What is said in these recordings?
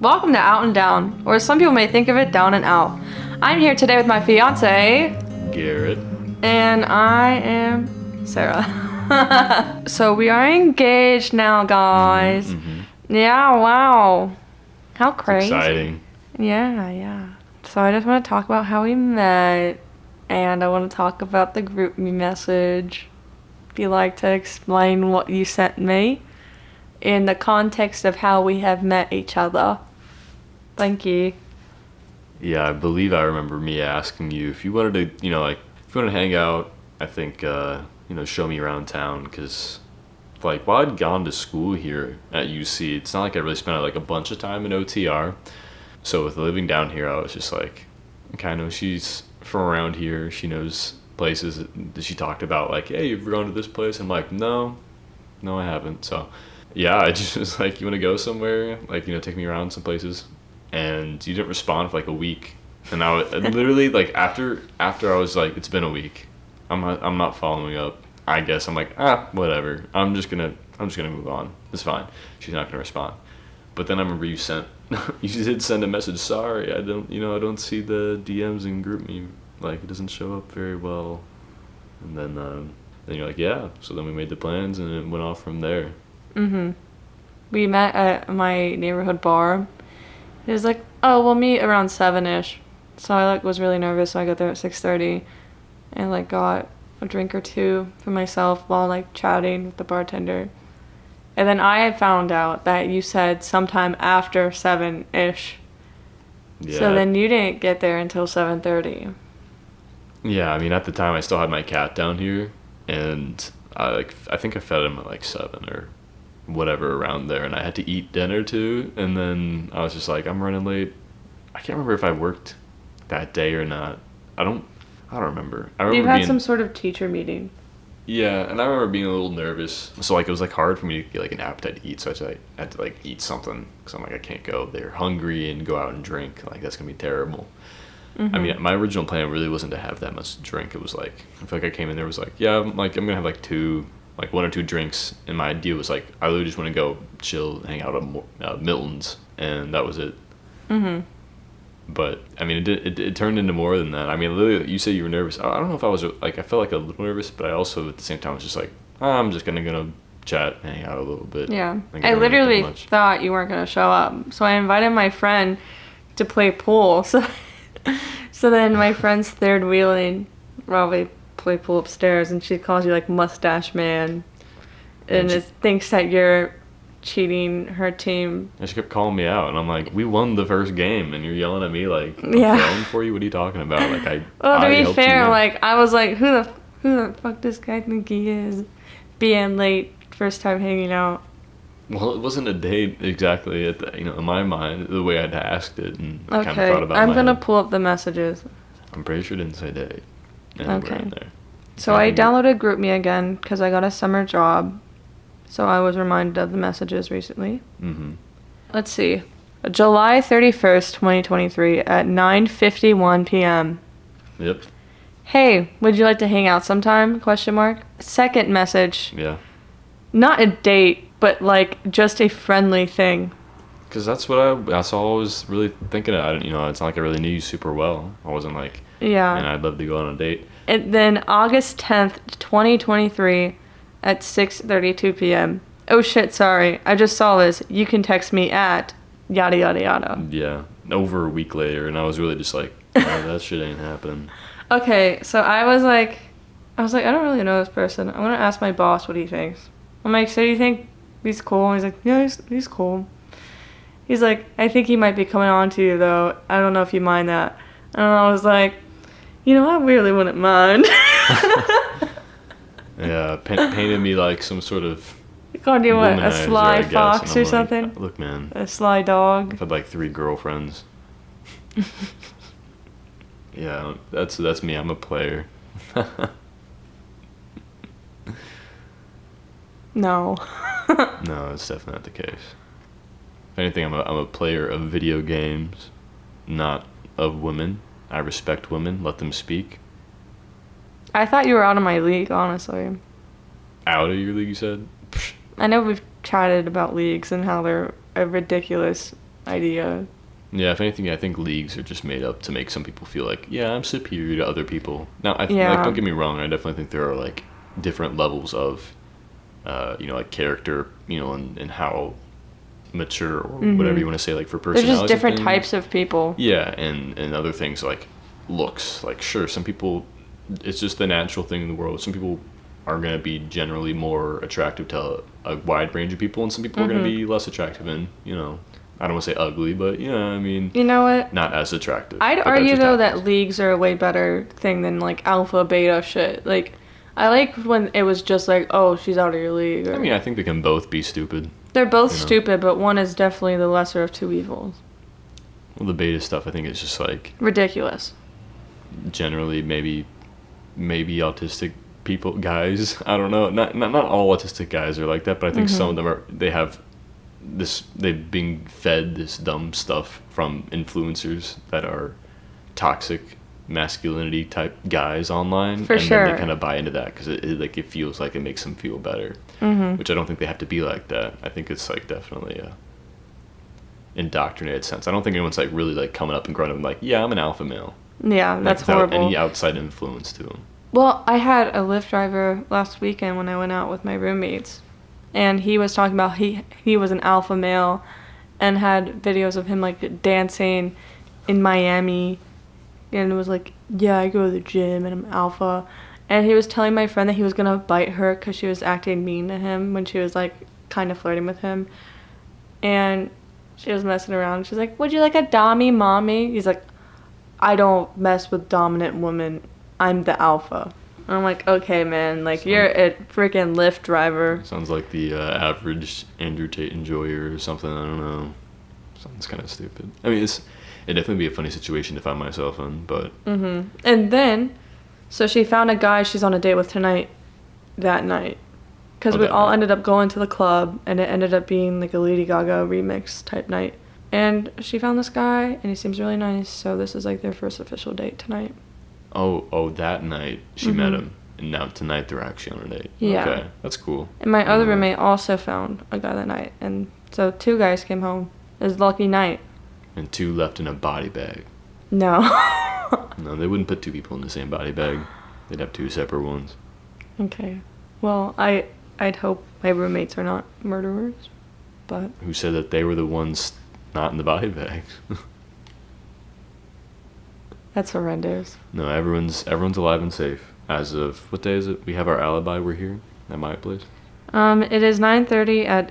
Welcome to Out and Down, or some people may think of it down and out. I'm here today with my fiance, Garrett. and I am Sarah. So we are engaged now, guys. Mm-hmm. Yeah, wow. How crazy. Exciting. Yeah. So I just want to talk about how we met, and I want to talk about the group me message. If you'd like to explain what you sent me in the context of how we have met each other. Thank you. Yeah, I believe I remember me asking you if you wanted to, if you wanted to hang out, I think, show me around town, because, while I'd gone to school here at UC, it's not like I really spent, a bunch of time in OTR. So with living down here, I was just like, okay, I know she's from around here. She knows places that she talked about, hey, you've gone to this place? I'm like, no, I haven't. So, yeah, I just was like, you want to go somewhere? Take me around some places. And you didn't respond for a week, and I was literally after I was like, it's been a week, I'm not following up. I guess I'm like, whatever. I'm just gonna move on. It's fine. She's not gonna respond. But then I remember you did send a message. Sorry, I don't see the DMs in GroupMe. It doesn't show up very well. And then you're like, yeah. So then we made the plans, and it went off from there. We met at my neighborhood bar. It was like, oh, we'll meet around 7-ish. So I was really nervous, so I got there at 6:30 and got a drink or two for myself while chatting with the bartender. And then I had found out that you said sometime after 7-ish. Yeah. So then you didn't get there until 7:30. Yeah, at the time I still had my cat down here, and I think I fed him at 7 or whatever around there, and I had to eat dinner too, and then I was just like, I'm running late. I can't remember if I worked that day or not. I don't remember. I remember you had some sort of teacher meeting. Yeah, and I remember being a little nervous, so it was hard for me to get an appetite to eat, so I had to eat something, because I'm I can't go there hungry and go out and drink. That's gonna be terrible. My original plan really wasn't to have that much to drink. It was I feel I came in there was yeah, I'm gonna have two, 1 or 2 drinks, and my idea was I literally just want to go chill, hang out at Milton's, and that was it. But it turned into more than that. Literally, you said you were nervous. I don't know if I was I felt a little nervous, but I also at the same time was just I'm just gonna chat, hang out a little bit. Yeah, I literally thought you weren't gonna show up, so I invited my friend to play pool. So then my friend's third wheeling while we play pool upstairs, and she calls you mustache man, and it thinks that you're cheating her team. And she kept calling me out, and I'm like, we won the first game, and you're yelling at me I'm falling for you? What are you talking about? Well, to be fair, I was like, who the fuck does guy think he is? Being late, first time hanging out. Well, it wasn't a date exactly in my mind, the way I'd asked it, and okay, kind of thought about I'm gonna pull up the messages. I'm pretty sure it didn't say date. Okay. In there. So I downloaded GroupMe again because I got a summer job. So I was reminded of the messages recently. Let's see. July 31st, 2023 at 9:51 p.m. Yep. Hey, would you like to hang out sometime? ? Second message. Yeah. Not a date, but just a friendly thing. Because that's all I was really thinking of. It's not I really knew you super well. I wasn't yeah. And I'd love to go on a date. And then August 10th, 2023 at 6:32 p.m. Oh shit, sorry. I just saw this. You can text me at yada yada yada. Yeah. Over a week later, and I was really just that shit ain't happening. Okay, so I was I don't really know this person. I want to ask my boss what he thinks. I'm so do you think he's cool? And he's yeah, he's cool. He's I think he might be coming on to you, though. I don't know if you mind that. And I was I really wouldn't mind. Yeah, painted me some sort of... He called you what, a sly fox or something? Look, man. A sly dog? I've had 3 girlfriends. Yeah, that's me. I'm a player. No. No, it's definitely not the case. If anything, I'm a player of video games, not of women. I respect women. Let them speak. I thought you were out of my league, honestly. Out of your league, you said? I know we've chatted about leagues and how they're a ridiculous idea. Yeah, if anything, I think leagues are just made up to make some people feel like, yeah, I'm superior to other people. Now, like, Yeah. don't get me wrong, I definitely think there are like different levels of, like character, and how mature or whatever you want to say, like for There's personality. just different things. types of people. Yeah, and other things like looks. Like, sure, some people, it's just the natural thing in the world. Some people are going to be generally more attractive to a wide range of people, and some people are going to be less attractive and, I don't want to say ugly, but, I mean, You know what? not as attractive. I'd But that argue just though happens. that leagues are a way better thing than like alpha beta shit. Like, I like when it was just like, oh, she's out of your league. Or, I mean, I think they can both be stupid. they're both you know. stupid, but one is definitely the lesser of two evils. Well, the beta stuff, I think, is just like Ridiculous. generally maybe autistic people, guys. I don't know. Not all autistic guys are like that, but I think some of them they've been fed this dumb stuff from influencers that are toxic masculinity type guys online, For and sure. then they kind of buy into that because it feels like it makes them feel better, which I don't think they have to be like that. I think it's like definitely a indoctrinated sense. I don't think anyone's like really like coming up and growing up and like, yeah, I'm an alpha male. Yeah, Like, that's without horrible. any outside influence to them. Well, I had a Lyft driver last weekend when I went out with my roommates, and he was talking about he was an alpha male, and had videos of him like dancing in Miami, and it was like, yeah, I go to the gym and I'm alpha, and he was telling my friend that he was gonna bite her because she was acting mean to him when she was like kind of flirting with him, and she was messing around. She's like, would you like a dommy mommy? He's like, I don't mess with dominant women. I'm the alpha. And I'm like, okay, man, like, you're a freaking Lyft driver. Sounds like the average Andrew Tate enjoyer or something. I don't know. Sounds kind of stupid. I mean, it'd definitely be a funny situation to find myself in, but And then, so she found a guy she's on a date with tonight, that night. Because Oh, we that all night. ended up going to the club, and it ended up being like a Lady Gaga remix type night. And she found this guy, and he seems really nice, so this is like their first official date tonight. oh, that night she met him, and now tonight they're actually on a date. Yeah. Okay, that's cool. And my other roommate also found a guy that night, and so two guys came home. It was a lucky night. And 2 left in a body bag. No. No, they wouldn't put 2 people in the same body bag. They'd have 2 separate ones. Okay. Well, I'd hope my roommates are not murderers, but Who said that they were the ones not in the body bags? that's horrendous. No, everyone's alive and safe. As of, what day is it? We have our alibi. We're here at my place. It is 9:30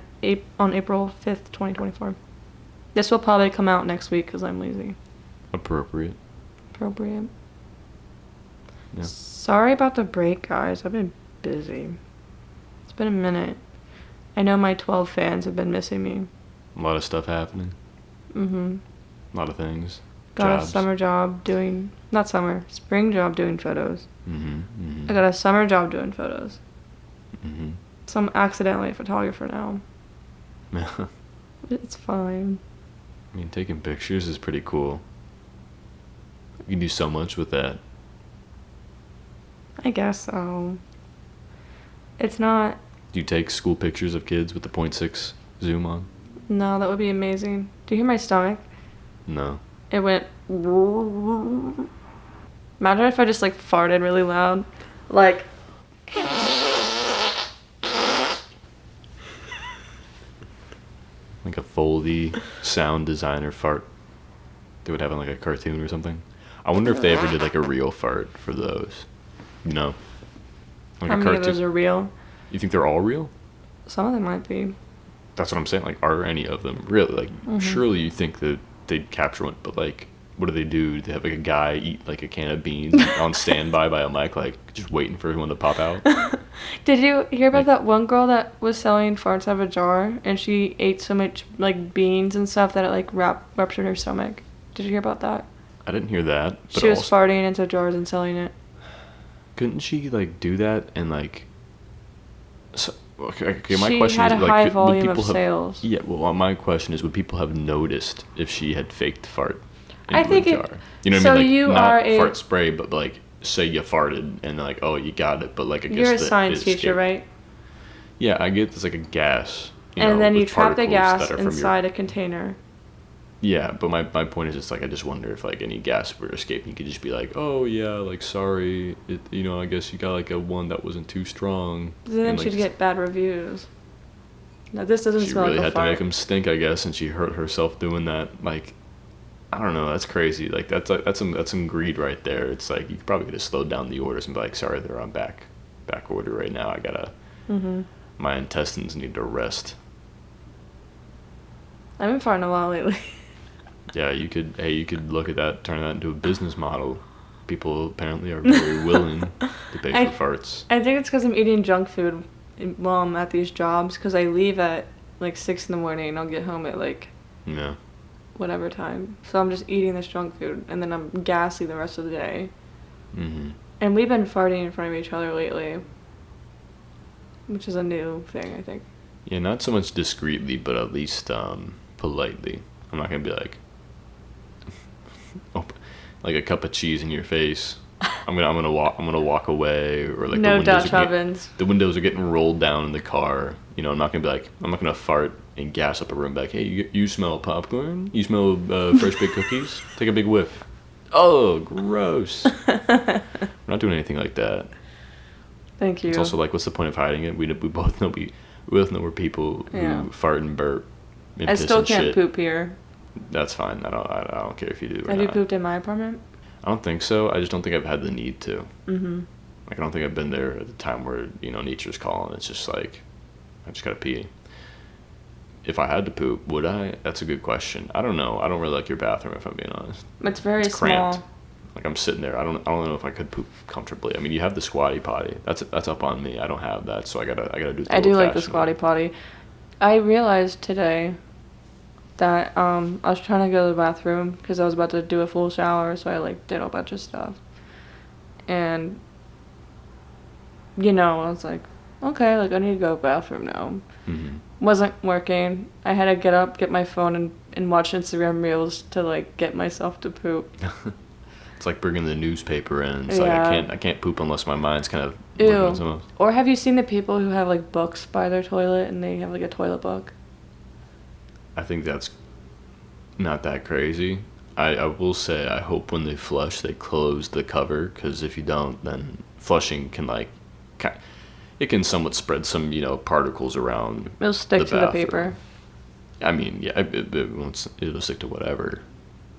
on April 5th, 2024. This will probably come out next week because I'm lazy. Appropriate. Appropriate. Yeah. Sorry about the break, guys. I've been busy. It's been a minute. I know my 12 fans have been missing me. A lot of stuff happening. Mm-hmm. A lot of things. Got Jobs. a summer job doing, not summer, spring job doing photos. Mm-hmm. Mm-hmm. I got a summer job doing photos. Mm-hmm. So I'm accidentally a photographer now. I It's fine. mean, taking pictures is pretty cool. You can do so much with that. I guess so. It's not, Do you take school pictures of kids with the 0.6 zoom on? no, that would be amazing. Do you hear my stomach? No. It went. Imagine if I just like farted really loud. Like. Like a Foley sound designer fart. They would have in like a cartoon or something. I wonder if they ever did like a real fart for those. You know? Like How a many of those are real? You think they're all real? Some of them might be. That's what I'm saying. Like, are any of them really? Like, surely you think that they'd capture one, but like, what do? Do they have like a guy eat like a can of beans on standby by a mic, like just waiting for everyone to pop out? Did you hear about Like- that one girl that was selling farts out of a jar and she ate so much like beans and stuff that it like ruptured her stomach? Did you hear about that? I didn't hear that. But She was also, farting into jars and selling it. couldn't she like do that and like? So, okay, my She question had is a like, high would volume of people have, sales. Yeah, well, my question is, would people have noticed if she had faked fart I into think a it- jar? You know what so I mean? Like, you not are a- fart spray, but like, say you farted and like, oh, you got it, but like, I guess You're a that science is teacher, scary. right? Yeah, I get there's like a gas. And then you with trap the particles gas that are from your- inside a container. Yeah, but my point is just like I just wonder if like any gas were escaping, you could just be like, oh yeah, like sorry, I guess you got like a one that wasn't too strong. Then And like she'd get bad reviews. Now this doesn't she smell really like a had fart. to make them stink, I guess, and she hurt herself doing that. Like I don't know, that's crazy. Like that's some greed right there. It's like you probably could have slowed down the orders and be like, sorry, they're on back order right now. I gotta my intestines need to rest. I've been farting a lot lately. Yeah, you could look at that, turn that into a business model. People apparently are very willing to pay for farts. I think it's because I'm eating junk food while I'm at these jobs, because I leave at like 6 in the morning and I'll get home at like Yeah. whatever time. So I'm just eating this junk food and then I'm gassy the rest of the day. And we've been farting in front of each other lately, which is a new thing, I think. Yeah, not so much discreetly, but at least politely. I'm not gonna be like, like a cup of cheese in your face. I'm gonna walk away, or like No Dutch ovens. The windows are getting rolled down in the car. I'm not gonna fart and gas up a room. Like, hey, you smell popcorn? You smell fresh baked cookies? Take a big whiff. Oh, gross. We're not doing anything like that. Thank you. It's also like, what's the point of hiding it? We both know we're people who fart and burp. And I piss still and can't shit. poop here. That's fine. I don't care if you do or Have not. you pooped in my apartment? I don't think so. I just don't think I've had the need to. Like, I don't think I've been there at the time where nature's calling. It's just like I just gotta pee. If I had to poop, would I? That's a good question. I don't know. I don't really like your bathroom, if I'm being honest. It's very cramped. small. Like, I'm sitting there. I don't know if I could poop comfortably. I mean, you have the squatty potty. That's up on me. I don't have that, so I gotta do. I do like the squatty potty. I realized today that I was trying to go to the bathroom because I was about to do a full shower, so I like did a bunch of stuff. And I was like, okay, like I need to go to the bathroom now. Wasn't working. I had to get up, get my phone, and watch Instagram Reels to like get myself to poop. It's like bringing the newspaper in. It's Yeah. like I can't poop unless my mind's kind of Ew. looking at something else. Or have you seen the people who have like books by their toilet and they have like a toilet book? I think that's not that crazy. I will say I hope when they flush they close the cover, because if you don't, then flushing can it can somewhat spread some particles around. It'll stick to the bathroom. paper. I mean, yeah, it'll stick to whatever,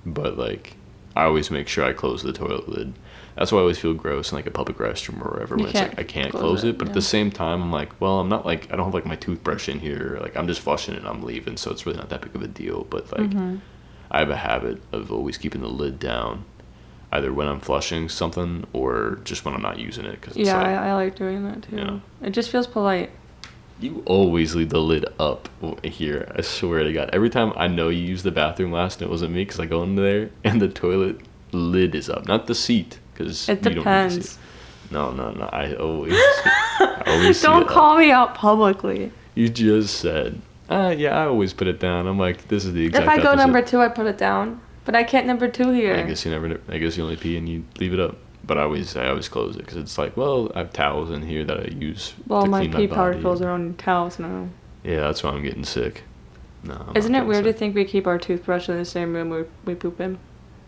but like I always make sure I close the toilet lid. That's why I always feel gross in like a public restroom or wherever when it's like I can't close it. But at the same time, I'm like, well, I'm not like I don't have like my toothbrush in here. Like I'm just flushing it and I'm leaving, so it's really not that big of a deal. But like I have a habit of always keeping the lid down, either when I'm flushing something or just when I'm not using it. Cause it's I like doing that too. Yeah. It just feels polite. You always leave the lid up here. I swear to God. Every time I know you used the bathroom last and it wasn't me, because I go in there and the toilet lid is up, not the seat. Because It you don't need to see depends. it. No. I always see Don't it call up. me out publicly. You just said, yeah, I always put it down. I'm like, this is the exact If I go opposite. number 2, I put it down. But I can't number 2 here. I guess you only pee and you leave it up. But I always close it, because it's like, well, I have towels in here that I use Well, to my clean my pee body. particles are on towels now. Yeah, that's why I'm getting sick. No, I'm Isn't not it getting weird to sick. think we keep our toothbrush in the same room we poop in?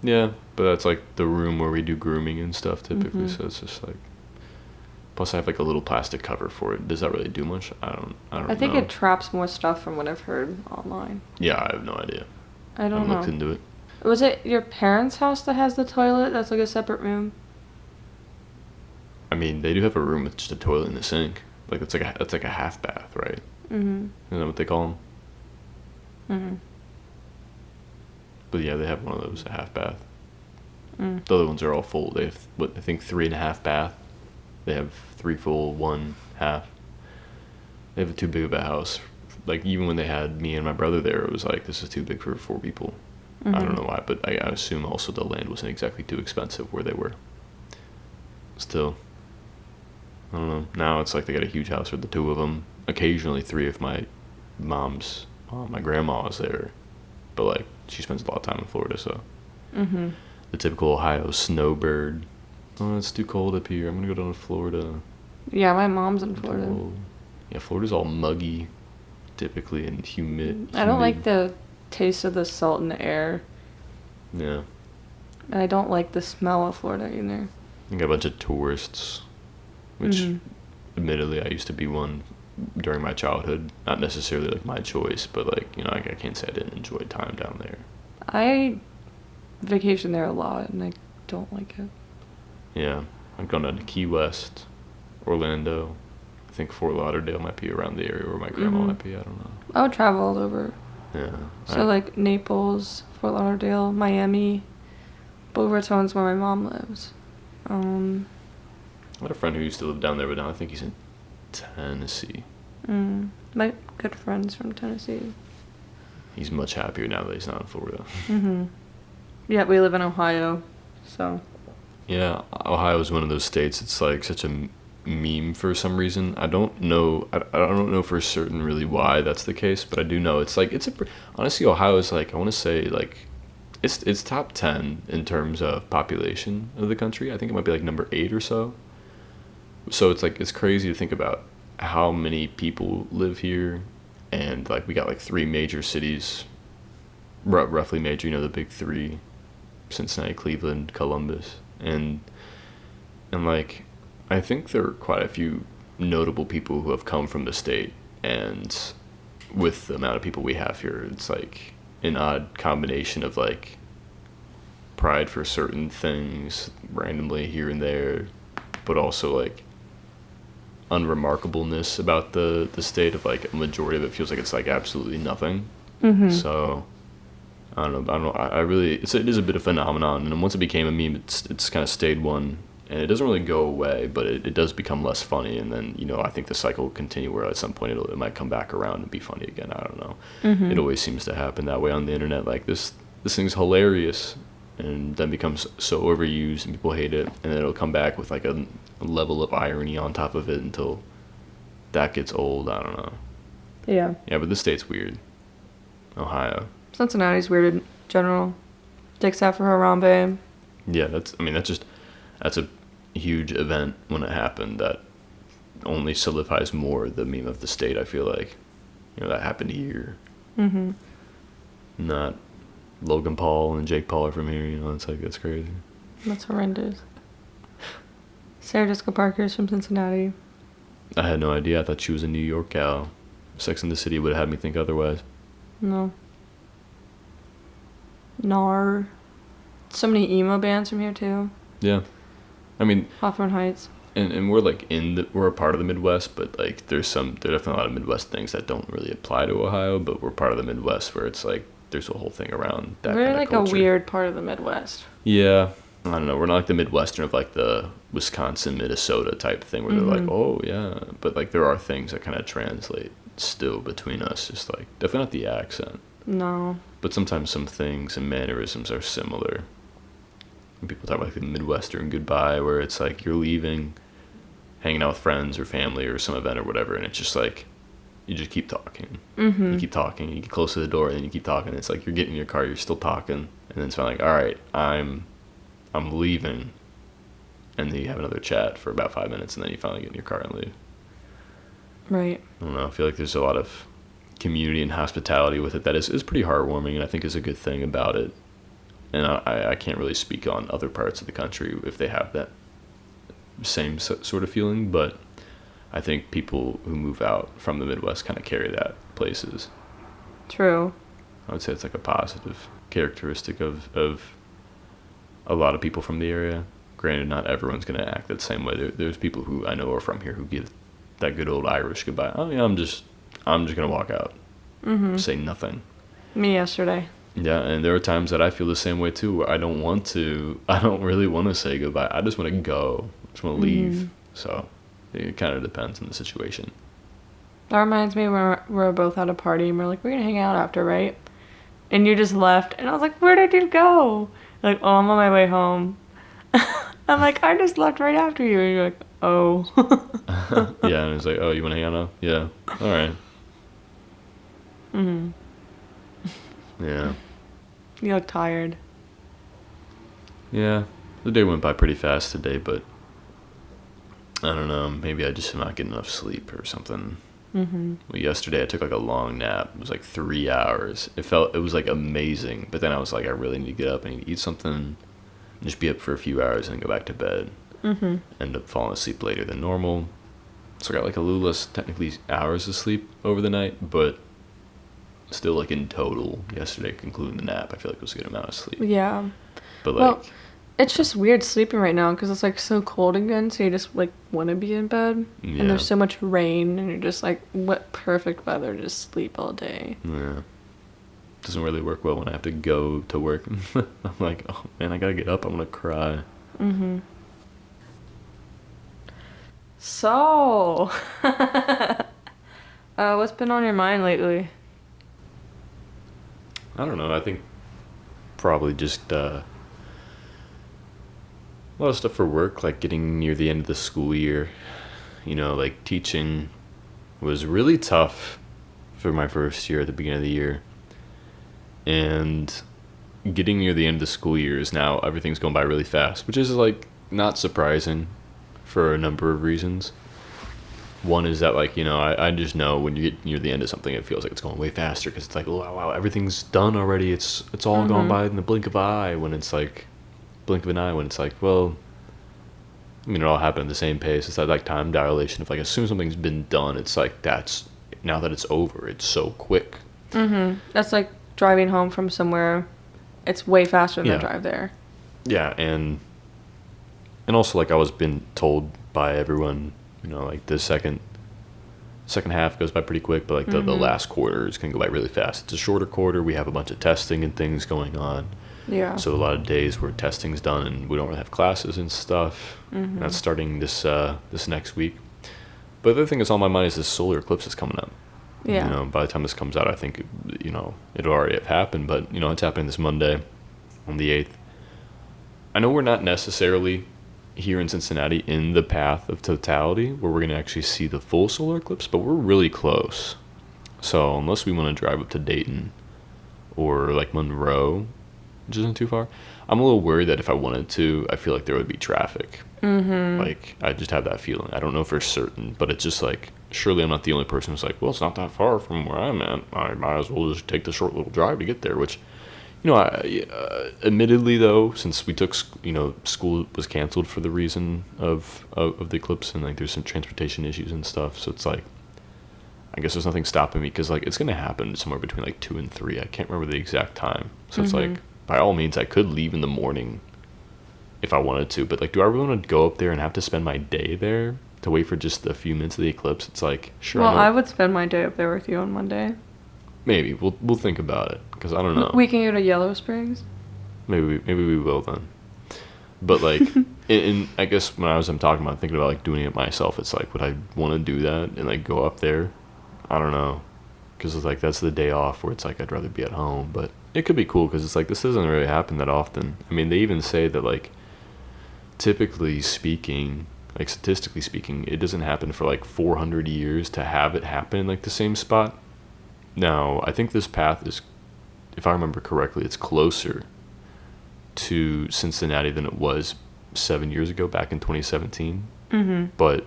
Yeah, but that's like the room where we do grooming and stuff typically, so it's just like. Plus, I have like a little plastic cover for it. Does that really do much? I don't I think know. it traps more stuff from what I've heard online. Yeah, I have no idea. I don't I know. looked into it. Was it your parents' house that has the toilet? That's like a separate room? I mean, they do have a room with just a toilet and a sink. Like it's like a half bath, right? Isn't that what they call them? But yeah, they have one of those, a half bath. The other ones are all full. They have I think 3.5 bath. They have 3 full, 1 half. They have too big of a house. Like even when they had me and my brother there, it was like, this is too big for 4 people. I don't know why, but I assume also the land wasn't exactly too expensive where they were. Still, I don't know. Now it's like they got a huge house with the 2 of them. Occasionally 3 of my mom's, my grandma is there, but like she spends a lot of time in Florida, so. The typical Ohio snowbird. Oh, it's too cold up here. I'm gonna go down to Florida. Yeah, my mom's in Florida. Yeah, Florida's all muggy, typically, and humid. I don't like the taste of the salt in the air. Yeah. And I don't like the smell of Florida either. You got a bunch of tourists, which admittedly I used to be one during my childhood. Not necessarily like my choice, but like, you know, I can't say I didn't enjoy time down there. I vacation there a lot and I don't like it. Yeah. I've gone down to Key West, Orlando. I think Fort Lauderdale might be around the area where my grandma might be. I don't know. I would travel all over. Yeah. So like Naples, Fort Lauderdale, Miami, Boca Raton's where my mom lives. I had a friend who used to live down there, but now I think he's in Tennessee. My good friends from Tennessee. He's much happier now that he's not in Florida. Yeah, we live in Ohio, so. Yeah, Ohio is one of those states. It's like such a meme for some reason. I don't know. I don't know for certain really why that's the case, but I do know it's like honestly, Ohio is like, I want to say like it's top 10 in terms of population of the country. I think it might be like number 8 or so. So it's like it's crazy to think about how many people live here, and like we got like 3 major cities, roughly major. You know, the big 3: Cincinnati, Cleveland, Columbus, and like I think there are quite a few notable people who have come from the state, and with the amount of people we have here, it's like an odd combination of like pride for certain things randomly here and there, but also like unremarkableness about the state of like a majority of it feels like it's like absolutely nothing. So I don't know. I really it is a bit of a phenomenon, and once it became a meme, it's kind of stayed one, and it doesn't really go away, but it does become less funny, and then, you know, I think the cycle will continue where at some point it might come back around and be funny again. I don't know. It always seems to happen that way on the internet. Like this thing's hilarious, and then becomes so overused and people hate it, and then it'll come back with like a level of irony on top of it until that gets old. I don't know. Yeah. Yeah, but this state's weird. Ohio. Cincinnati's weird in general. Dick's out for Harambe. Yeah, that's a huge event when it happened that only solidifies more the meme of the state. I feel like, you know, that happened here. Not Logan Paul and Jake Paul are from here. You know, it's like that's crazy. That's horrendous. Sarah Jessica Parker's from Cincinnati. I had no idea. I thought she was a New York gal. Sex and the City would have had me think otherwise. No. Nar. So many emo bands from here too. Yeah, I mean, Hawthorne Heights. and we're like we're a part of the Midwest, but like there are definitely a lot of Midwest things that don't really apply to Ohio, but we're part of the Midwest where it's like there's a whole thing around that. We're kind of like culture. a weird part of the Midwest. Yeah, I don't know. We're not like the Midwestern of like the Wisconsin, Minnesota type thing where they're like, oh yeah, but like there are things that kind of translate still between us. Just like definitely not the accent. No. But sometimes some things and mannerisms are similar. When people talk about like the Midwestern goodbye, where it's like you're leaving, hanging out with friends or family or some event or whatever, and it's just like you just keep talking. You keep talking. You get close to the door, and then you keep talking. It's like you're getting in your car, you're still talking, and then it's finally like, all right, I'm leaving, and then you have another chat for about 5 minutes, and then you finally get in your car and leave. Right. I don't know. I feel like there's a lot of community and hospitality with it that is pretty heartwarming, and I think is a good thing about it. And I can't really speak on other parts of the country if they have that same sort of feeling, but I think people who move out from the Midwest kind of carry that places. True. I would say it's like a positive characteristic of a lot of people from the area. Granted, not everyone's going to act that same way. There's people who I know are from here who give that good old Irish goodbye. Oh yeah, I'm just going to walk out. Say nothing. Me yesterday. Yeah, and there are times that I feel the same way too, where I don't really want to say goodbye. I just want to go. I just want to leave. So it kind of depends on the situation. That reminds me when we're both at a party and we're like, we're going to hang out after, right? And you just left. And I was like, where did you go? Like, oh, I'm on my way home. I'm like, I just left right after you. And you're like, oh. Yeah, and it's like, oh, you want to hang out now? Yeah. All right. Yeah. You look tired. Yeah. The day went by pretty fast today, but I don't know. Maybe I just am not getting enough sleep or something. Well, yesterday I took like a long nap. It was like 3 hours. It was like amazing. But then I was like, I really need to get up. I need to eat something. Just be up for a few hours and then go back to bed. End up falling asleep later than normal. So I got like a little less technically hours of sleep over the night, but still like in total yesterday, concluding the nap, I feel like it was a good amount of sleep. Yeah. But Well, it's just weird sleeping right now because it's like so cold again, so you just like want to be in bed. Yeah. And there's so much rain, and you're just like, what perfect weather to just sleep all day. Yeah. Doesn't really work well when I have to go to work. I'm like, oh man, I gotta get up. I'm gonna cry. So, what's been on your mind lately? I don't know. I think probably just a lot of stuff for work, like getting near the end of the school year. Like teaching was really tough for my first year at the beginning of the year. And getting near the end of the school year is now everything's going by really fast, which is like not surprising for a number of reasons. One is that like, I just know when you get near the end of something, it feels like it's going way faster because it's like, oh, wow, everything's done already. It's all gone by in the blink of an eye when it's like, well, I mean, it all happened at the same pace. It's that like time dilation of like, as soon as something's been done, it's like, now that it's over, it's so quick. That's like driving home from somewhere. It's way faster than the drive there. Yeah, and also like I was been told by everyone, like the second half goes by pretty quick, but like the last quarter is gonna go by really fast. It's a shorter quarter. We have a bunch of testing and things going on. Yeah. So a lot of days where testing's done and we don't really have classes and stuff. And that's starting this next week. But the other thing that's on my mind is this solar eclipse is coming up. Yeah. By the time this comes out, I think it'll already have happened, but it's happening this Monday on the 8th. I know we're not necessarily here in Cincinnati in the path of totality where we're going to actually see the full solar eclipse, but we're really close. So unless we want to drive up to Dayton or like Monroe, which isn't too far, I'm a little worried that if I wanted to, I feel like there would be traffic. Like I just have that feeling. I don't know for certain, but it's just like, surely I'm not the only person who's like, well, it's not that far from where I'm at. I might as well just take the short little drive to get there, which admittedly though, since we took, school was canceled for the reason of the eclipse, and like there's some transportation issues and stuff. So it's like, I guess there's nothing stopping me because like it's going to happen somewhere between like 2 and 3. I can't remember the exact time. So it's like, by all means, I could leave in the morning if I wanted to. But like, do I really want to go up there and have to spend my day there to wait for just a few minutes of the eclipse? It's like, sure. Well, I would spend my day up there with you on Monday. Maybe we'll think about it because I don't know. We can go to Yellow Springs. Maybe we will then. But like, I guess when I'm talking about thinking about like doing it myself, it's like, would I want to do that and like go up there? I don't know, because it's like that's the day off where it's like I'd rather be at home. But it could be cool because it's like this doesn't really happen that often. I mean, they even say that like, typically speaking, like statistically speaking, it doesn't happen for like 400 years to have it happen in like the same spot. Now, I think this path is, if I remember correctly, it's closer to Cincinnati than it was 7 years ago, back in 2017. But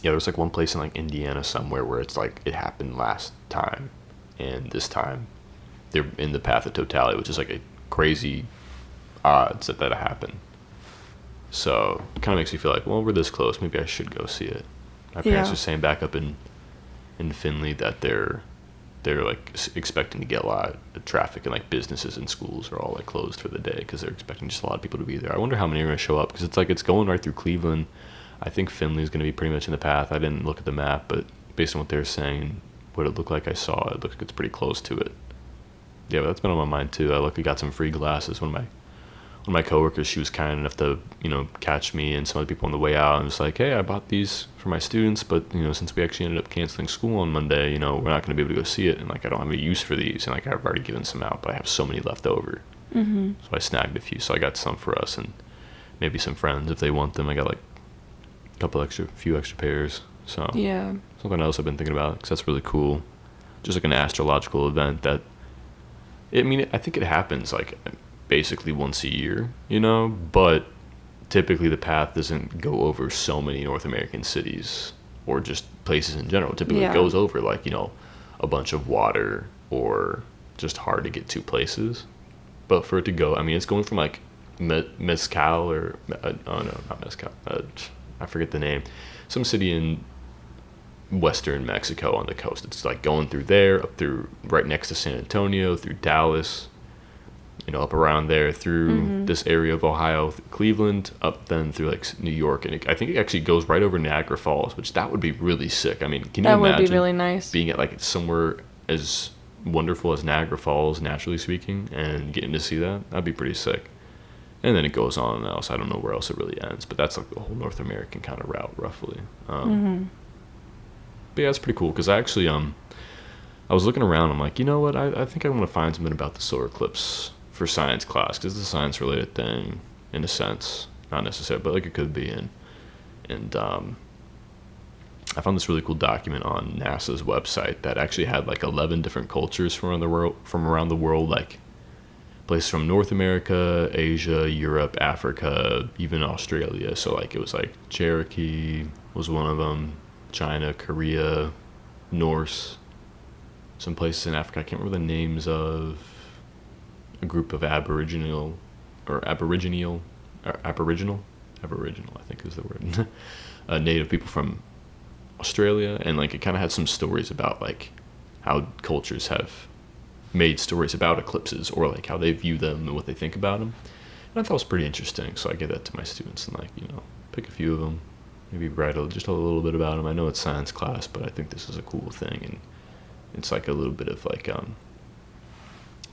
yeah, there's like one place in like Indiana somewhere where it's like it happened last time, and this time they're in the path of totality, which is like a crazy odds that happened. So it kind of makes me feel like, well, we're this close, maybe I should go see it. My parents are saying back up in Findlay that they're like expecting to get a lot of traffic, and like businesses and schools are all like closed for the day because they're expecting just a lot of people to be there. I wonder how many are going to show up because it's like it's going right through Cleveland. I think Findlay is going to be pretty much in the path. I didn't look at the map, but based on what they're saying, what it looked like I saw, it looks like it's pretty close to it. Yeah, but that's been on my mind too. I luckily got some free glasses. One of my coworkers, she was kind enough to catch me and some other people on the way out, and was like, hey, I bought these for my students, but since we actually ended up canceling school on Monday, we're not going to be able to go see it, and like I don't have any use for these, and like I've already given some out, but I have so many left over. So I snagged a few. So I got some for us and maybe some friends if they want them. I got like few extra pairs. So Yeah. something else I've been thinking about, because that's really cool. Just like an astrological event that, I think it happens like basically once a year, but typically the path doesn't go over so many North American cities or just places in general. Typically Yeah. it goes over like, a bunch of water or just hard to get to places. But for it to go, I mean, it's going from like Mezcal or oh no, not Mezcal. I forget the name. Some city in western Mexico on the coast. It's like going through there, up through right next to San Antonio, through Dallas, up around there, through this area of Ohio, Cleveland, up then through like New York, and I think it actually goes right over Niagara Falls, which that would be really sick. I mean, can you That would imagine be really nice. being at like somewhere as wonderful as Niagara Falls, naturally speaking, and getting to see that? That'd be pretty sick. And then it goes on else. I don't know where else it really ends, but that's like the whole North American kind of route, roughly. But yeah, it's pretty cool because I actually I was looking around. I'm like, you know what? I think I want to find something about the solar eclipse for science class because it's a science related thing in a sense, not necessarily, but like it could be. And I found this really cool document on NASA's website that actually had like 11 different cultures from around the world, like places from North America, Asia, Europe, Africa, even Australia. So like it was like Cherokee was one of them, China, Korea, Norse, some places in Africa. I can't remember the names of a group of Aboriginal, I think is the word, native people from Australia. And like it kind of had some stories about like how cultures have made stories about eclipses or like how they view them and what they think about them. And I thought it was pretty interesting. So I give that to my students and like, pick a few of them, maybe write just a little bit about them. I know it's science class, but I think this is a cool thing. And it's like a little bit of like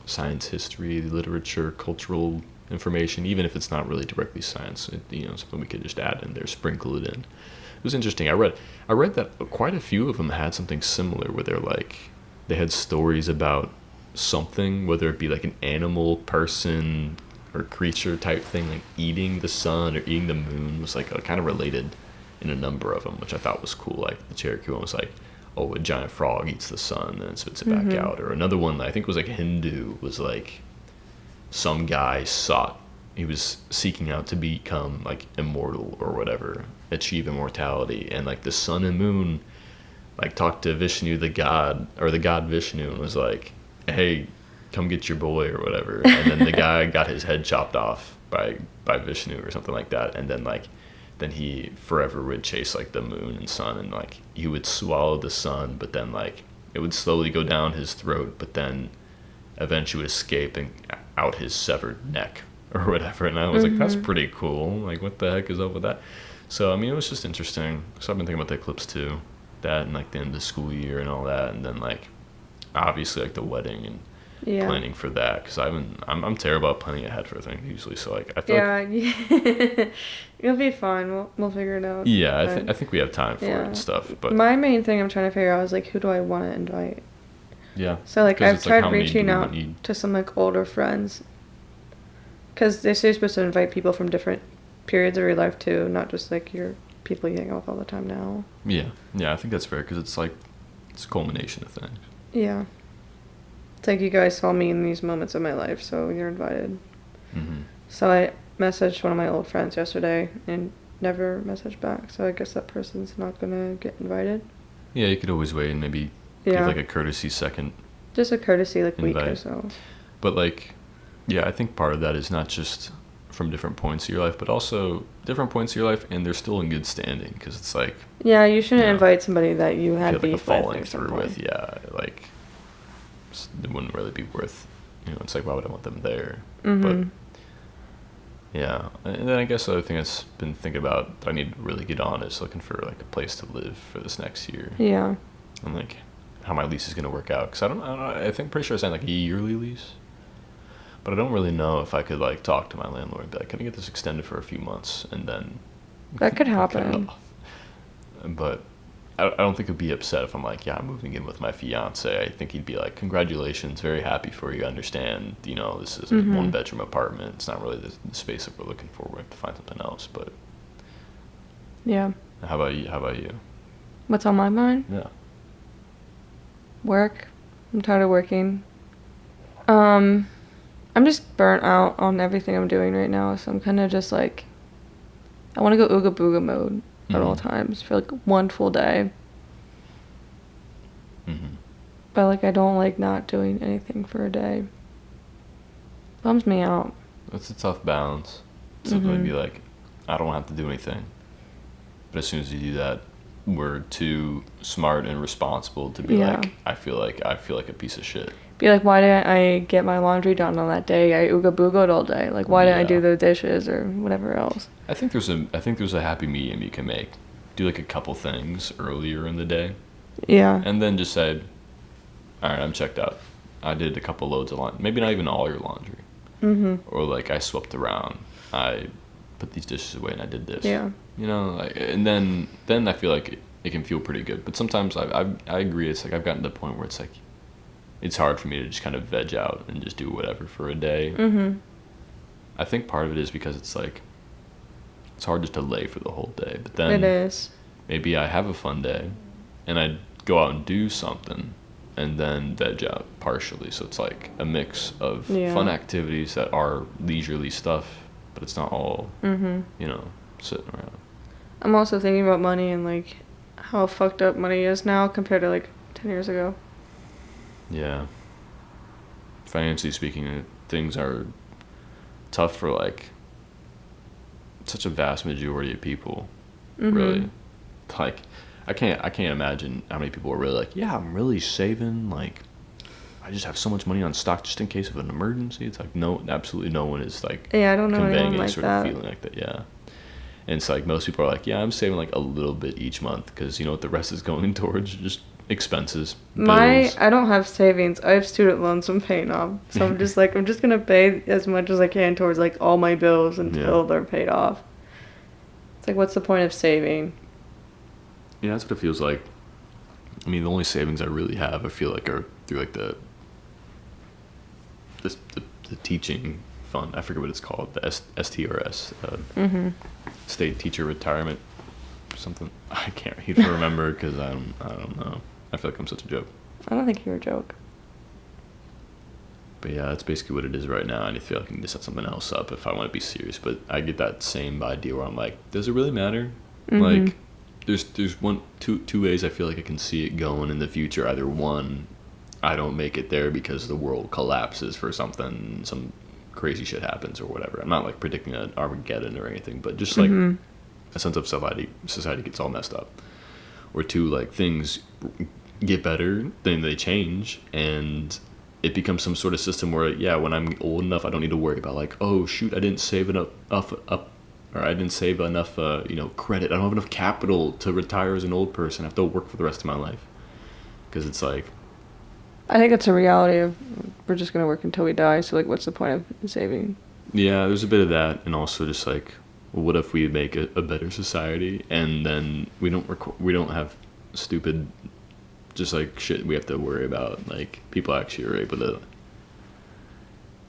science history, literature, cultural information, even if it's not really directly science, something we could just add in there, sprinkle it in. It was interesting. I read that quite a few of them had something similar where they had stories about something, whether it be like an animal, person, or creature type thing, like eating the sun or eating the moon was like kind of related in a number of them, which I thought was cool. Like the Cherokee one was like, oh, a giant frog eats the sun and spits it back out. Or another one that I think was like Hindu was like some guy he was seeking out to become like immortal or whatever, achieve immortality, and like the sun and moon like talked to Vishnu, the god Vishnu, and was like, hey, come get your boy or whatever. And then the guy got his head chopped off by Vishnu or something like that. And then he forever would chase like the moon and sun, and like he would swallow the sun, but then like it would slowly go down his throat, but then eventually would escape and out his severed neck or whatever. And I was like, that's pretty cool. Like, what the heck is up with that? So I mean, it was just interesting. So I've been thinking about the eclipse too, that and like the end of the school year and all that, and then like obviously like the wedding and planning for that, because I'm terrible at planning ahead for things usually. So like I feel like it'll be fine. We'll figure it out. Yeah, I think we have time for it and stuff. But my main thing I'm trying to figure out is like, who do I want to invite? Yeah. So like I've tried reaching out to some like older friends, because they're supposed to invite people from different periods of your life too, not just like your people you hang out with all the time now. Yeah, I think that's fair, because it's like it's a culmination of things. Yeah. It's like you guys saw me in these moments of my life, so you're invited. So I messaged one of my old friends yesterday and never messaged back, so I guess that person's not gonna get invited. Yeah, you could always wait and maybe give like a courtesy second. Just a courtesy like invite. Week or so. But like, yeah, I think part of that is not just from different points of your life, but also different points of your life, and they're still in good standing, because it's like, yeah, you shouldn't invite somebody that you had like beef falling with through with. Yeah, like it wouldn't really be worth. It's like, why would I want them there? But yeah, and then I guess the other thing that's been thinking about that I need to really get on is looking for like a place to live for this next year. Yeah. And like how my lease is going to work out, because I don't know, I think pretty sure I signed like a yearly lease, but I don't really know if I could like talk to my landlord and be like, can I get this extended for a few months, and then that could happen. But I don't think he'd be upset if I'm like, yeah, I'm moving in with my fiance. I think he'd be like, congratulations, very happy for you. I understand, this is a one bedroom apartment. It's not really the space that we're looking for. We have to find something else. But yeah. How about you? What's on my mind? Yeah. Work. I'm tired of working. I'm just burnt out on everything I'm doing right now, so I'm kind of just like, I want to go ooga booga mode at all times for like one full day. But like I don't like not doing anything for a day. Bums me out. It's a tough balance. To be like, I don't have to do anything. But as soon as you do that, we're too smart and responsible to be like, I feel like a piece of shit. Be like, why didn't I get my laundry done on that day? I ooga booga'd all day. Like, why didn't I do the dishes or whatever else? I think there's a happy medium you can make. Do like a couple things earlier in the day. Yeah. And then just say, all right, I'm checked out. I did a couple loads of laundry. Maybe not even all your laundry. Or like I swept around. I put these dishes away and I did this. Yeah. You know, like, and then I feel like it can feel pretty good. But sometimes I agree. It's like I've gotten to the point where it's like it's hard for me to just kind of veg out and just do whatever for a day. I think part of it is because it's like it's hard just to lay for the whole day. But then it is. Maybe I have a fun day and I go out and do something and then veg out partially. So it's like a mix of fun activities that are leisurely stuff, but it's not all, you know, sitting around. I'm also thinking about money and like how fucked up money is now compared to like 10 years ago. Yeah. Financially speaking, things are tough for like such a vast majority of people. Really. Like I can't imagine how many people are really like, yeah, I'm really saving, like I just have so much money on stock just in case of an emergency. It's like no, absolutely no one is like I don't know conveying any like sort that. of feeling like that. Yeah. And it's like most people are like, yeah, I'm saving like a little bit each month because you know what the rest is going towards? Just expenses, bills. I don't have savings. I have student loans I'm paying off. So I'm just like, I'm just going to pay as much as I can towards like all my bills until they're paid off. It's like, what's the point of saving? Yeah, that's what it feels like. I mean, the only savings I really have, I feel like, are through like the teaching fund. I forget what it's called, the STRS, State Teacher Retirement, something. I can't even remember because I don't know. I feel like I'm such a joke. I don't think you're a joke. But yeah, that's basically what it is right now. And I feel like I can just set something else up if I want to be serious. But I get that same idea where I'm like, does it really matter? Like, there's two ways I feel like I can see it going in the future. Either one, I don't make it there because the world collapses for something, some crazy shit happens or whatever. I'm not like predicting an Armageddon or anything, but just like a sense of society gets all messed up. Or two, like things get better, then they change, and it becomes some sort of system where, yeah, when I'm old enough, I don't need to worry about like, oh shoot, I didn't save enough or I didn't save enough, credit. I don't have enough capital to retire as an old person. I have to work for the rest of my life. Because it's like, I think it's a reality of we're just going to work until we die. So like, what's the point of saving? Yeah, there's a bit of that. And also just like, well, what if we make a better society and then we don't have stupid, just like shit we have to worry about. Like people actually are able to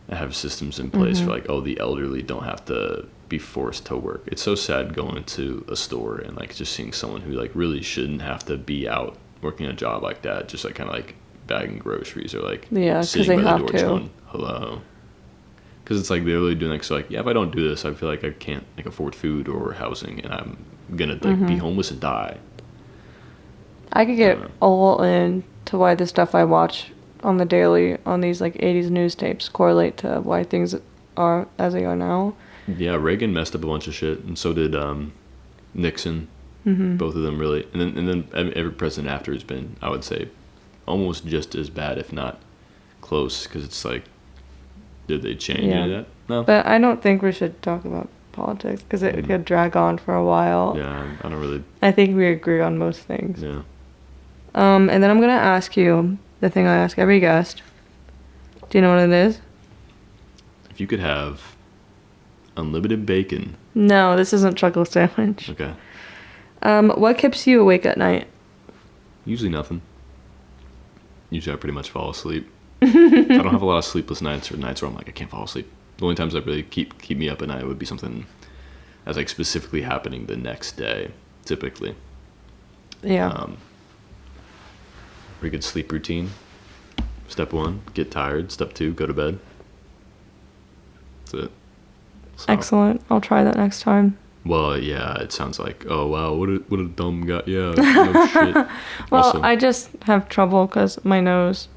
have systems in place for like, oh, the elderly don't have to be forced to work. It's so sad going into a store and like just seeing someone who like really shouldn't have to be out working a job like that, just like kind of like bagging groceries or like sitting by the door just going hello, because it's like they're really doing like, so like, yeah, if I don't do this, I feel like I can't like afford food or housing and I'm gonna like be homeless and die. I could get all into why the stuff I watch on the daily on these like 80s news tapes correlate to why things are as they are now. Yeah, Reagan messed up a bunch of shit, and so did Nixon. Both of them really, and then every president after has been, I would say, almost just as bad, if not close. Because it's like, did they change any of that? No. But I don't think we should talk about politics because it could drag on for a while. Yeah, I don't really. I think we agree on most things. Yeah. And then I'm gonna ask you the thing I ask every guest. Do you know what it is? If you could have unlimited bacon. No, this isn't chocolate sandwich. Okay. What keeps you awake at night? Usually nothing. Usually I pretty much fall asleep. I don't have a lot of sleepless nights or nights where I'm like, I can't fall asleep. The only times that really keep me up at night would be something that's like specifically happening the next day, typically. Yeah. Pretty good sleep routine. Step 1, get tired. Step 2, go to bed. That's it. So, excellent. I'll try that next time. Well, yeah, it sounds like, oh wow, what a dumb guy. Yeah, no shit. Well, Also, I just have trouble because my nose.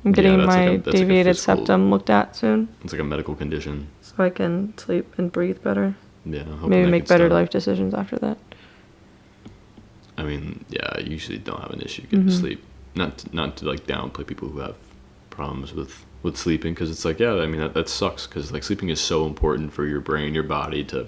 I'm yeah, getting that's like my a deviated physical. septum looked at soon, It's like a medical condition. so I can sleep and breathe better. Yeah, hoping Maybe that make gets better done. life decisions after that. I mean, yeah, I usually don't have an issue getting to sleep. Not to like downplay people who have problems with sleeping, because it's like, yeah, I mean that sucks, because like sleeping is so important for your brain, your body to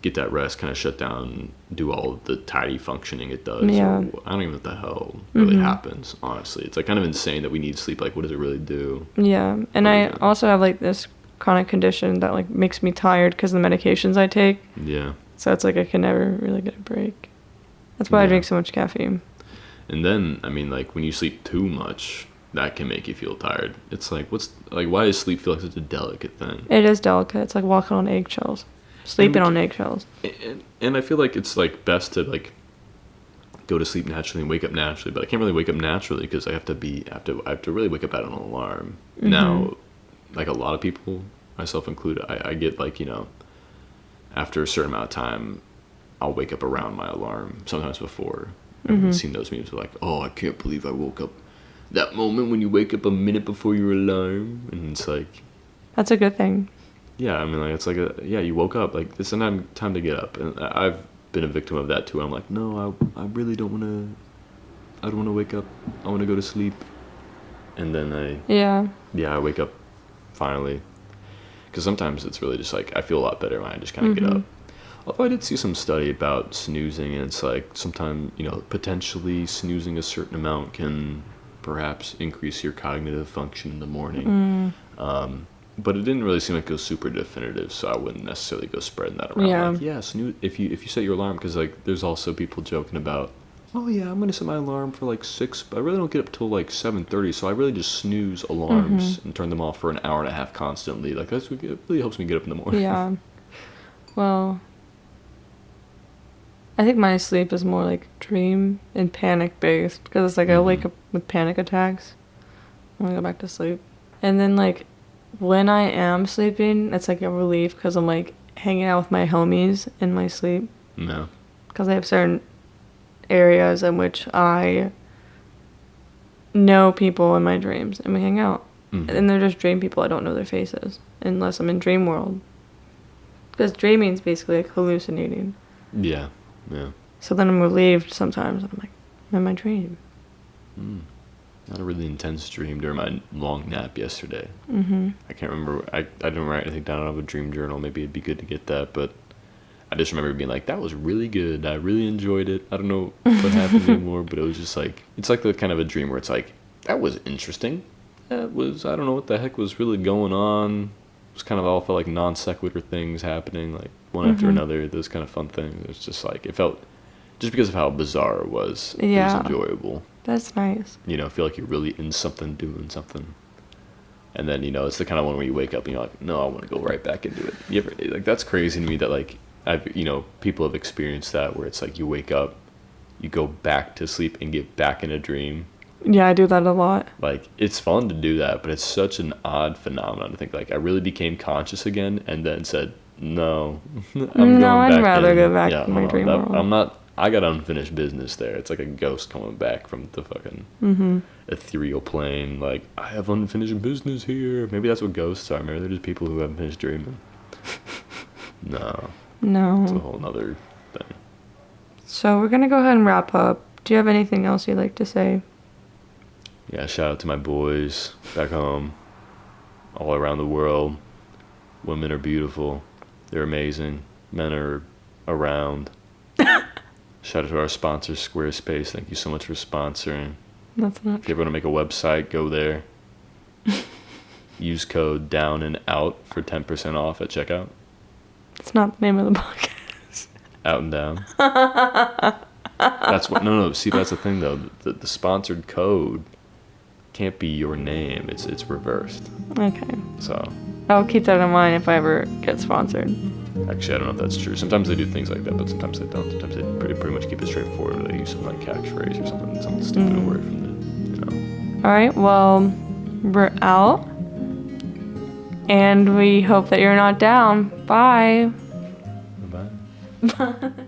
get that rest, kind of shut down, do all of the tidy functioning it does. Yeah. Or, I don't even know what the hell really happens. Honestly, it's like kind of insane that we need sleep. Like, what does it really do? Yeah, and I also have like this chronic condition that like makes me tired because of the medications I take. Yeah. So it's like I can never really get a break. That's why I Yeah. drink so much caffeine. And then, I mean, like when you sleep too much, that can make you feel tired. It's like, why does sleep feel like such a delicate thing? It is delicate. It's like walking on eggshells, sleeping on eggshells. And I feel like it's like best to like go to sleep naturally and wake up naturally, but I can't really wake up naturally because I have to really wake up at an alarm. Now, like a lot of people, myself included, I get like, after a certain amount of time, I'll wake up around my alarm, sometimes before. I've seen those memes like, oh, I can't believe I woke up. That moment when you wake up a minute before your alarm, and it's like, That's a good thing. yeah, I mean, like, it's like, you woke up, like, it's time to get up. And I've been a victim of that too. I'm like, no, I really don't want to, I don't want to wake up. I want to go to sleep. And then I wake up finally. Because sometimes it's really just like, I feel a lot better when I just kind of get up. Although I did see some study about snoozing, and it's like, sometimes, potentially snoozing a certain amount can perhaps increase your cognitive function in the morning. But it didn't really seem like it was super definitive, so I wouldn't necessarily go spreading that around. Yeah. Like, yeah, snooze, if you set your alarm, because like there's also people joking about, oh yeah, I'm gonna set my alarm for like 6, but I really don't get up till like 7:30, so I really just snooze alarms and turn them off for an hour and a half constantly. Like it really helps me get up in the morning. Yeah. Well, I think my sleep is more like dream and panic based because it's like I wake up with panic attacks when I go back to sleep. And then like when I am sleeping, it's like a relief because I'm like hanging out with my homies in my sleep. No. Because I have certain areas in which I know people in my dreams and we hang out. And they're just dream people. I don't know their faces unless I'm in dream world. Because dreaming is basically like hallucinating. Yeah. Yeah. So then I'm relieved sometimes. I'm like, I'm in my dream. I had a really intense dream during my long nap yesterday. I can't remember. I didn't write anything down out of a dream journal. Maybe it'd be good to get that, but I just remember being like, that was really good. I really enjoyed it. I don't know what happened anymore, but it was just like, it's like the kind of a dream where it's like, that was interesting. That was, I don't know what the heck was really going on. It was kind of all felt like non sequitur things happening, like one after another, those kind of fun things. It was just like, it felt, just because of how bizarre it was enjoyable. That's nice. Feel like you're really in something, doing something. And then, it's the kind of one where you wake up and you're like, no, I want to go right back into it. You ever, like, that's crazy to me that, like, people have experienced that where it's like you wake up, you go back to sleep and get back in a dream. Yeah, I do that a lot. Like, it's fun to do that, but it's such an odd phenomenon to think, like, I really became conscious again and then said, no, I'd rather go back to my dream world. I got unfinished business there. It's like a ghost coming back from the fucking ethereal plane. Like, I have unfinished business here. Maybe that's what ghosts are. Maybe they're just people who haven't finished dreaming. No. It's a whole nother thing. So we're going to go ahead and wrap up. Do you have anything else you'd like to say? Yeah, shout out to my boys back home, all around the world. Women are beautiful. They're amazing. Men are around. Shout out to our sponsor, Squarespace. Thank you so much for sponsoring. That's not If you ever want to make a website, go there. Use code down and out for 10% off at checkout. It's not the name of the podcast. Out and down. That's what. No. See, that's the thing though. The sponsored code can't be your name. It's reversed. Okay. So. I'll keep that in mind if I ever get sponsored. Actually, I don't know if that's true. Sometimes they do things like that, but sometimes they don't. Sometimes they pretty much keep it straightforward. They use some like catchphrase or something stupid word from the. All right. Well, we're out, and we hope that you're not down. Bye. Bye. Bye.